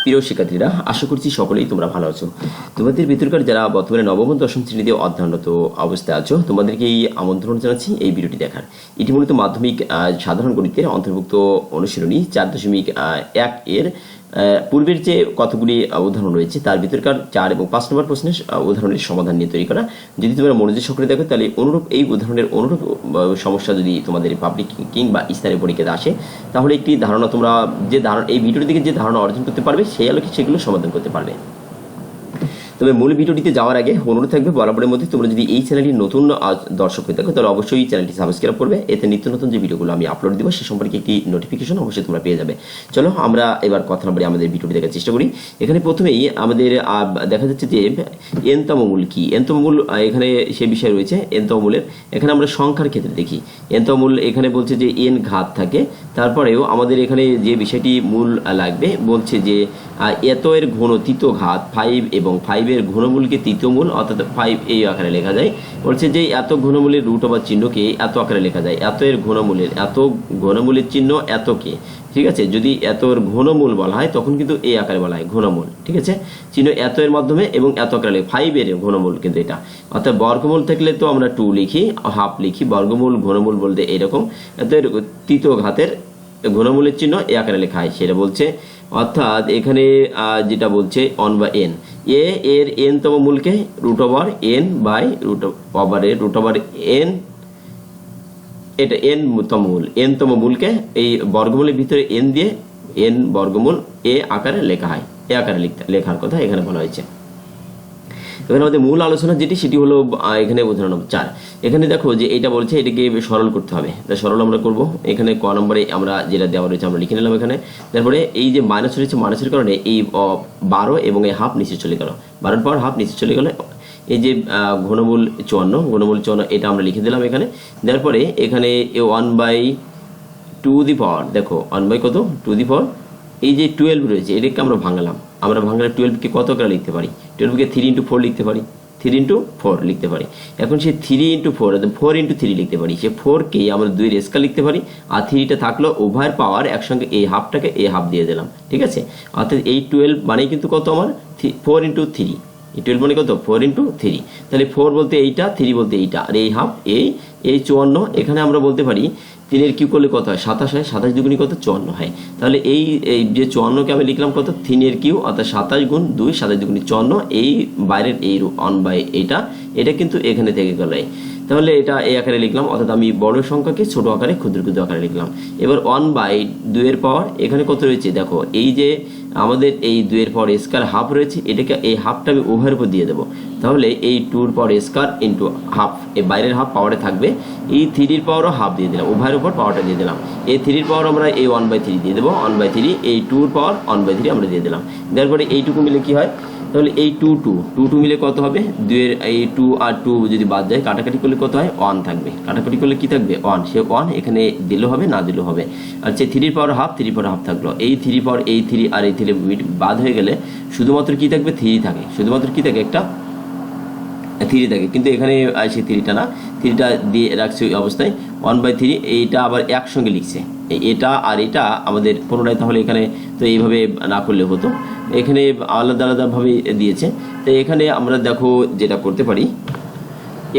প্রিয় শিক্ষার্থীরা, আশা করছি সকলেই তোমরা ভালো আছো। তোমাদের ভিতরকার যারা বর্তমানে নবম ও দশম শ্রেণীতে অধ্যয়নরত অবস্থায় আছো, তোমাদেরকে এই আমন্ত্রণ জানাচ্ছি এই ভিডিওটি দেখার। এটি মূলত মাধ্যমিক সাধারণ গণিতের অন্তর্ভুক্ত অনুশীলনী 4.1 এর পূর্বের যে কতগুলি উদাহরণ রয়েছে তার ভিতরকার 4 এবং 5 নম্বর প্রশ্নের উদাহরণের সমাধান নিয়ে তৈরি করা। যদি তোমরা মনোযোগ সহকারে দেখো তাহলে অনুরূপ এই উদাহরণের অনুরূপ সমস্যা যদি তোমাদের পাবলিক কিংবা স্থানীয় পরীক্ষাতে আসে, তাহলে একটি ধারণা তোমরা যে ধারণা এই ভিডিওর দিকে যে ধারণা অর্জন করতে পারবে সেই আলোকে সেগুলো সমাধান করতে পারবে। তবে মূল ভিডিওটিতে যাওয়ার আগে অনুরোধ থাকবে, বরাবরের মধ্যে তোমরা যদি এই চ্যানেলটি নতুন দর্শক হয়ে থাকো তাহলে অবশ্যই চ্যানেলটি সাবস্ক্রাইব করবে। এতে নিত্য নতুন যে ভিডিওগুলো আমি আপলোড দিব সে সম্পর্কে একটি নোটিফিকেশন অবশ্যই তোমরা পেয়ে যাবে। চলো আমরা এবার কথা নম্বরে আমাদের ভিডিওটি দেখার চেষ্টা করি। এখানে প্রথমেই আমাদের দেখা যাচ্ছে যে এনতম মূল কি। এনতম মূল এখানে সে বিষয় রয়েছে এনতম মূলের। এখানে আমরা সংখ্যার ক্ষেত্রে দেখি এনতম মূল এখানে বলছে যে এন ঘাত থাকে, তারপরেও আমাদের এখানে যে বিষয়টি মূল লাগবে বলছে যে এত এর ঘন তৃতীয় ঘাত 5 এবং 5 এর ঘনমূলকে তৃতীয় মূল, অর্থাৎ 5 এই আকারে লেখা যায়। বলছে যে এত ঘনমূলের রুট ওভার চিহ্নকে এত আকারে লেখা যায়। এত এর ঘনমূলের চিহ্ন এতকে, ঠিক আছে। যদি এত এর ঘনমূল বলা হয় তখন কিন্তু এই আকারে বলা হয় ঘনমূল, ঠিক আছে। চিহ্ন এত এর মাধ্যমে এবং এত আকারে লেখা 5 এর ঘনমূল কিন্তু এটা, অর্থাৎ বর্গমূল থাকলে তো আমরা 2 লিখি, হাফ লিখি। বর্গমূল ঘনমূল বলতে এরকম এত এর তৃতীয় ঘাতের ঘনমূলের চিহ্ন এ আকারে লেখা হয় সেটা বলছে। অর্থাৎ এখানে যেটা বলছে 1/n, এর n তম মূলকে root over n by root over n, এটা n তম মূল। n তম মূলকে এই বর্গমূলের ভিতরে n দিয়ে n বর্গমূল এ আকারে লেখা হয়। এ আকারে লেখার কথা এখানে বলা হয়েছে। এখানে আমাদের মূল আলোচনা যেটি সেটি হলো এখানে উদাহরণ নম্বর 4। এখানে দেখো যে এটা বলছে এটাকে সরল করতে হবে, তাই সরল আমরা করব। এখানে ক নম্বরে আমরা যেটা দেওয়া রয়েছে আমরা লিখে নিলাম এখানে। তারপরে এই যে মাইনাস রয়েছে, মাইনাসের কারণে এই 12 এবং এই হাফ নিচে চলে গেল, 12 পর হাফ নিচে চলে গেল। এই যে ঘনমূল 54 এটা আমরা লিখে দিলাম এখানে। তারপরে এখানে 1/2 দেখো 1 কত 2 এই যে 12 রয়েছে এটাকে আমরা ভাঙলাম। আমরা ভাঙলে 12কে কত করে লিখতে পারি? 12কে 3 × 4 লিখতে পারি, 3 × 4 লিখতে পারি। এখন সে 3 × 4 4 × 3 লিখতে পারি। সে 4কে আমরা 2 এর স্কয়ার লিখতে পারি, আর 3টা থাকলো উভয়ের পাওয়ার একসঙ্গে এই হাফটাকে এই হাফ দিয়ে দিলাম, ঠিক আছে। অর্থাৎ এই 12 মানে কিন্তু কত আমার 4 × 3, এই 12 মানে কত 4 × 3। তাহলে 4 বলতে এইটা, 3 বলতে এইটা, আর এই হাফ এই 54। এখানে আমরা বলতে পারি 3 এর কিউ করলে কত হয় 27 হয়, 27 দুগুণী কত 54 হয়। তাহলে এই যে 54কে আমি লিখলাম কত 3 এর কিউ, অর্থাৎ 27 গুণ 2 27 দুগুণী 54। এই বাইরের এই 1/এটা এটা কিন্তু এখানে থেকে গেল। তাহলে এটা এই আকারে লিখলাম, অর্থাৎ আমি বড় সংখ্যাকে ছোট আকারে ক্ষুদ্র ক্ষুদ্র আকারে লিখলাম। এবার 1/2 এর পাওয়ার এখানে কত রয়েছে দেখো, এই যে আমাদের এই 2 এর পাওয়ার স্কয়ার হাফ রয়েছে, এটাকে এই হাফটা আমি উভয়ের উপর দিয়ে দেবো। তাহলে এই 2 এর পাওয়ার স্কয়ার ইন্টু হাফ, এই বাইরের হাফ পাওয়ারে থাকবে। এই 3 এর পাওয়ারও হাফ দিয়ে দিলাম, উভয়ের উপর পাওয়ারটা দিয়ে দিলাম। এই 3 এর পাওয়ার আমরা এই 1/3 দিয়ে দেবো, 1/3 এই 2 এর পাওয়ার 1/3 আমরা দিয়ে দিলাম। তারপরে এইটুকু মিলে কি হয়, তাহলে এই 2 মিলে কত হবে 2 এর এই 2 আর 2 যদি বাদ যায় কাটাকাটি করলে কত হয় 1 থাকবে। কাটাকাটি করলে কি থাকবে 1, সে 1 এখানে দিলেও হবে না দিলেও হবে। আর যে 3 এর পাওয়ার হাফ, 3 এর পাওয়ার হাফ থাকলো। এই 3 পাওয়ার এই 3 আর এই 3 বাদ হয়ে গেলে শুধুমাত্র কি থাকবে 3 থাকে। শুধুমাত্র কি থাকে একটা 3 থাকে, কিন্তু এখানে সেই 3টা না, 3টা দিয়ে রাখছে ওই অবস্থায় 1/3। এইটা আবার একসঙ্গে লিখছে, এটা আর এটা আমাদের পুনরায়, তাহলে এখানে তো এইভাবে না করলে হতো, এখানে আলাদা আলাদাভাবে দিয়েছে। তো এখানে আমরা দেখো যেটা করতে পারি,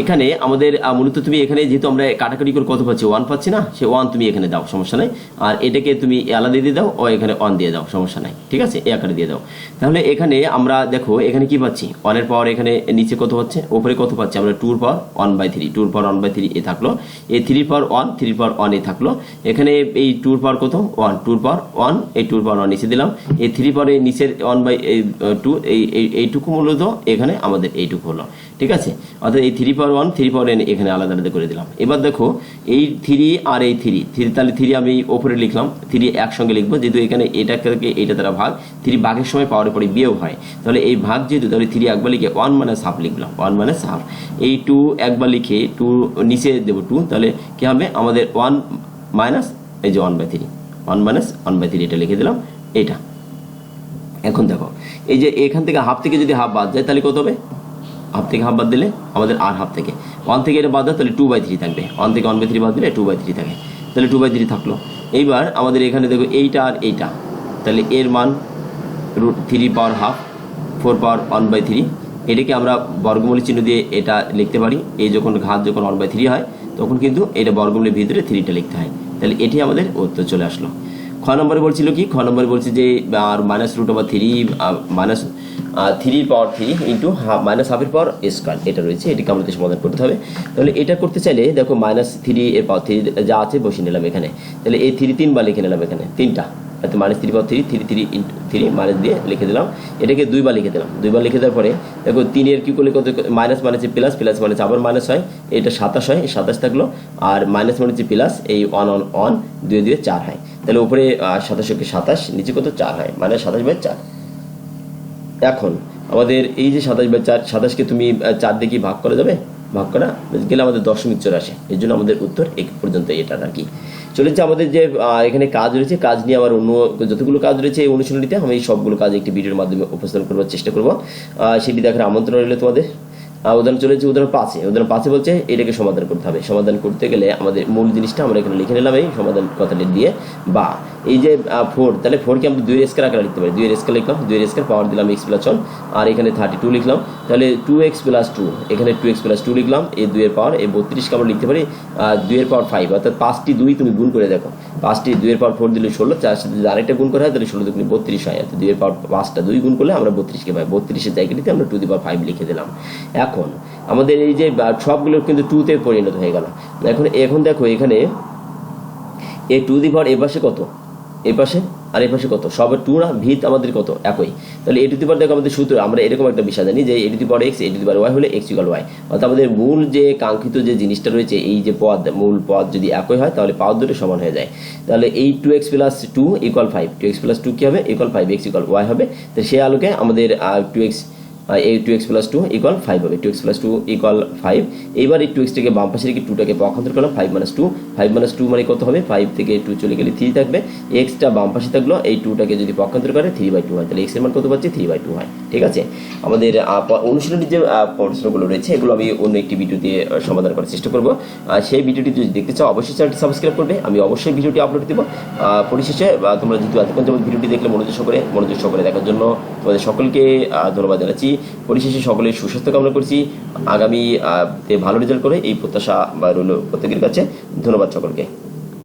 এখানে আমাদের মূলত তুমি এখানে যেহেতু আমরা কাটাকাটি করে কত পাচ্ছি 1 পাচ্ছি না, সে 1 তুমি এখানে দাও, সমস্যা নাই। আর এটাকে তুমি আলাদা দিয়ে দাও, ও এখানে 1 দিয়ে দাও, সমস্যা নাই, ঠিক আছে, এই আকারে দিয়ে দাও। তাহলে এখানে আমরা দেখো এখানে কি পাচ্ছি 1 এর পাওয়ার এখানে নিচে কত হচ্ছে, উপরে কত পাচ্ছি আমরা 2 এর পাওয়ার 1/3, 2 এর পাওয়ার 1/3 এ থাকলো। এই 3 এর পাওয়ার 1, 3 এর পাওয়ার 1 এ থাকলো। এখানে এই 2 এর পাওয়ার কত 1, 2 এর পাওয়ার 1, এই 2 এর পাওয়ার 1 নিচে দিলাম। এই 3 এর পাওয়ার নিচের 1/2 এইটুকু মূলত এখানে আমাদের এইটুকু হলো, ঠিক আছে। অর্থাৎ এই 3 পাওয়ার 1, 3 পাওয়ার n এখানে আলাদা আলাদা করে দিলাম। এবার দেখো এই 3 আর এই 3, তাহলে 3 আমি ওপরে লিখলাম, 3 একসঙ্গে লিখবো, যেহেতু এখানে এটাকে এইটা দ্বারা ভাগ, 3 ভাগের সময় পাওয়ারের পরে বিয়োগ হয়। তাহলে এই ভাগ যেহেতু, তাহলে 3 একবার লিখে 1 - হাফ লিখলাম, 1 - হাফ। এই 2 একবার লিখে 2 নিচে দেবো 2, তাহলে কি হবে আমাদের 1 মাইনাস এই যে 1/3, 1 - 1/3 এটা লিখে দিলাম এটা। এখন দেখো এই যে এখান থেকে হাফ থেকে যদি হাফ বাদ যায় তাহলে কত হবে, হাফ থেকে হাফ বাদ দিলে আমাদের আর হাফ থেকে 1 থেকে এটা বাদ দেয়, তাহলে 2/3 থাকবে। 1 থেকে 1/3 বাদ দিলে 2/3 থাকে, তাহলে 2/3 থাকলো। এইবার আমাদের এখানে দেখো এইটা আর এইটা, তাহলে এর মান √3 4 1/3, এটাকে আমরা বর্গমূলের চিহ্ন দিয়ে এটা লিখতে পারি। এই যখন ঘাত যখন 1/3 হয় তখন কিন্তু এটা বর্গমূলের ভিতরে 3টা লিখতে হয়। তাহলে এটি আমাদের উত্তর চলে আসলো। খ নম্বরে বলছিল কি, খ নম্বরে বলছে যে আর -√3 3 ইন্টু -1/2 এটা রয়েছে, এটিকে আমাদের সমাধান করতে হবে। তাহলে এটা করতে চাইলে দেখো -3 এর পাওয়ার 3 যা আছে বসিয়ে নিলাম এখানে। তাহলে এই 3 3বার লিখে নিলাম এখানে, 3টা, -3 মাইনাস দিয়ে লিখে দিলাম। এটাকে 2বার লিখে দিলাম। 2বার লিখে দেওয়ার পরে দেখো 3 এর কি করলে কত, মাইনাস মাইনাসে প্লাস, প্লাস মাইনাস আবার মাইনাস হয়, এটা 27 হয়, এই 27 থাকলো, আর মাইনাস মাইনাসে প্লাস, এই 1 2 2 4 হয়। তাহলে উপরে 27 27, নিচে কত 4 হয়, মানে 27/4। এখন আমাদের এই যে 27/4, 27কে তুমি 4 দিয়ে কি ভাগ করা যাবে? ভাগ করা গেলে আমাদের দশমিক চলে আসে, এর জন্য আমাদের উত্তর এই পর্যন্ত। এটা আর কি চলেছে আমাদের যে এখানে কাজ রয়েছে, কাজ নিয়ে আমার অন্য যতগুলো কাজ রয়েছে এই অনুশীলনীতে আমি সবগুলো কাজ একটি ভিডিওর মাধ্যমে উপস্থাপন করার চেষ্টা করব। সেটি দেখার আমন্ত্রণ রইল তোমাদের। উদাহরণ চলেছে উদাহরণ 5-এ। উদাহরণ 5-এ বলছে এটাকে সমাধান করতে হবে। সমাধান করতে গেলে আমাদের মূল জিনিসটা আমরা এখানে লিখে নিলাম এই সমাধান কথাটি দিয়ে, বা এই যে 4, তাহলে 4কে আমরা 2 এর স্কয়ার আকারে লিখতে পারি। 2 এর স্কয়ার লিখলাম, 2 এর স্কয়ার পাওয়ার দিলাম x + 1, আর এখানে 32 লিখলাম। তাহলে 2x + 2, এখানে 2x + 2 লিখলাম, এই 2 এর পাওয়ার, এই 32কে আমরা লিখতে পারি 2 এর পাওয়ার 5, অর্থাৎ 5টি 2 তুমি গুণ করে দেখো, 5টি 2 এর পাওয়ার 4 দিলে 16, 4 সাথে যদি আরেকটা গুণ করা হয় তাহলে 16 দুগুণে 32 হয়। অর্থাৎ 2 এর পাওয়ার 5টা 2 গুণ করলে আমরা 32কে পাই। 32 এর জায়গাটিতে আমরা 2^5 লিখে দিলাম। এখন আমাদের এই যে সবগুলো কিন্তু 2 তে পরিণত হয়ে গেল। এখন দেখো এখানে এই 2^, এ পাশে কত, এ পাশে আর এই পাশে কত, সব 2 না, ভিত আমাদের কত একই। তাহলে a টু দি পাওয়ার দেখো আমাদের সূত্র, আমরা এরকম একটা বিষয় জানি যে a to the power x, a to the power y হলে x = y। অর্থাৎ আমাদের মূল যে কাঙ্ক্ষিত যে জিনিসটা রয়েছে, এই যে পদ, মূল পদ যদি একই হয় তাহলে পাওয়ার দুটো সমান হয়ে যায়। তাহলে এই 2x + 2 = 5, 2x + 2 কি হবে, = 5, x = y হবে। তো সেই আলোকে আমাদের 2x + 2 = 5 হবে। 2x + 2 = 5। এইবার এই 2xটাকে বাম পাশে রেখে 2টাকে পক্ষান্তর করলাম, 5 - 2, 5 - 2 মানে কত হবে, 5 থেকে 2 চলে গেলে 3 থাকবে, xটা বাম পাশে থাকলো, এই 2টাকে যদি পক্ষান্তর করে 3/2 হয়, তাহলে x এর মান কত পাচ্ছি, 3/2 হয়। ঠিক আছে, আমাদের অনুশীলনের যে প্রশ্নগুলো রয়েছে এগুলো আমি অন্য একটি ভিডিও দিয়ে সমাধান করার চেষ্টা করব। সেই ভিডিওটি যদি দেখতে চাও অবশ্যই চ্যানেলটি সাবস্ক্রাইব করবে, আমি অবশ্যই ভিডিওটি আপলোড দেবো। পরিশেষে তোমরা যেহেতু এতক্ষণ যেমন ভিডিওটি দেখলে মনোযোগ সহকারে দেখার জন্য তোমাদের সকলকে ধন্যবাদ জানাচ্ছি। পরিশেষে সকলের সুস্বাস্থ্য কামনা করছি, আগামী ভালো রেজাল্ট করে এই প্রত্যাশা রইল প্রত্যেকের কাছে। ধন্যবাদ সকলকে।